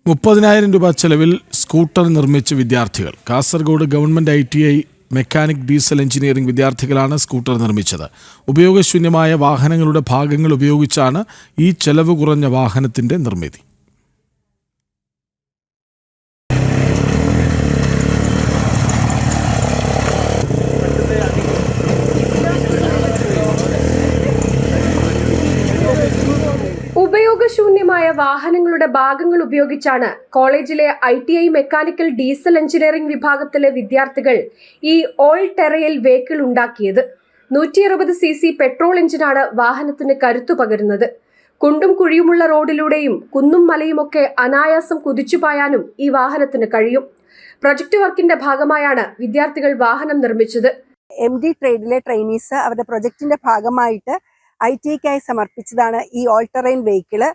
30,000 രൂപ ചെലവിൽ സ്കൂട്ടർ നിർമ്മിച്ച വിദ്യാർത്ഥികൾ. Kasaragod government ITI mechanic diesel engineering വിദ്യാർത്ഥികളാണ് സ്കൂട്ടർ നിർമ്മിച്ചത്. ഉപയോഗശൂന്യമായ വാഹനങ്ങളുടെ ഭാഗങ്ങൾ ഉപയോഗിച്ചാണ് ഈ ചെലവ് കുറഞ്ഞ വാഹനത്തിന്റെ നിർമ്മിതി. ഉപയോഗശൂന്യമായ വാഹനങ്ങളുടെ ഭാഗങ്ങൾ ഉപയോഗിച്ചാണ് കോളേജിലെ ITI മെക്കാനിക്കൽ ഡീസൽ എഞ്ചിനീയറിംഗ് വിഭാഗത്തിലെ വിദ്യാർത്ഥികൾ ഈ ഓൾ ടെറൈൻ വെഹിക്കിൾ ഉണ്ടാക്കിയത്. 160 cc പെട്രോൾ എഞ്ചിനാണ് വാഹനത്തിന് കരുത്തു പകരുന്നത്. കുണ്ടും കുഴിയുമുള്ള റോഡിലൂടെയും കുന്നും മലയുമൊക്കെ അനായാസം കുതിച്ചുപായാനും ഈ വാഹനത്തിന് കഴിയും. പ്രൊജക്ട് വർക്കിന്റെ ഭാഗമായാണ് വിദ്യാർത്ഥികൾ വാഹനം നിർമ്മിച്ചത്. MD ട്രേഡിലെ ട്രെയിനീസ് അവരുടെ പ്രൊജക്ടിന്റെ ഭാഗമായിട്ട് ITIക്കായി സമർപ്പിച്ചതാണ് ഈ ഓൾ ടെറൈൻ വെഹിക്കിള്.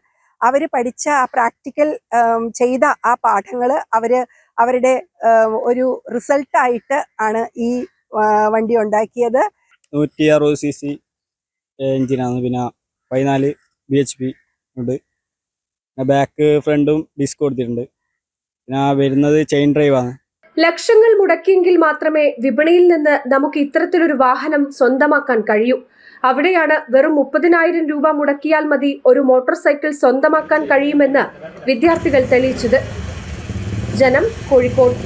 അവർ പഠിച്ച ആ പ്രാക്ടിക്കൽ ചെയ്ത ആ പാഠങ്ങൾ അവരുടെ ഒരു റിസൾട്ടായിട്ട് ആണ് ഈ വണ്ടി ഉണ്ടാക്കിയത്. 160 cc എഞ്ചിനാണ്. പിന്നെ 14 bhp ഉണ്ട്. ബാക്ക് ഫ്രണ്ടും ഡിസ്ക് കൊടുത്തിട്ടുണ്ട്. പിന്നെ വരുന്നത് ചെയിൻ ഡ്രൈവ് ആണ്. ലക്ഷങ്ങൾ മുടക്കിയെങ്കിൽ മാത്രമേ വിപണിയിൽ നിന്ന് നമുക്ക് ഇത്തരത്തിലൊരു വാഹനം സ്വന്തമാക്കാൻ കഴിയൂ. അവിടെയാണ് വെറും 30,000 രൂപ മുടക്കിയാൽ മതി ഒരു മോട്ടോർ സൈക്കിൾ സ്വന്തമാക്കാൻ കഴിയുമെന്ന് വിദ്യാർത്ഥികൾ തെളിയിച്ചത്. ജനം, കോഴിക്കോട്.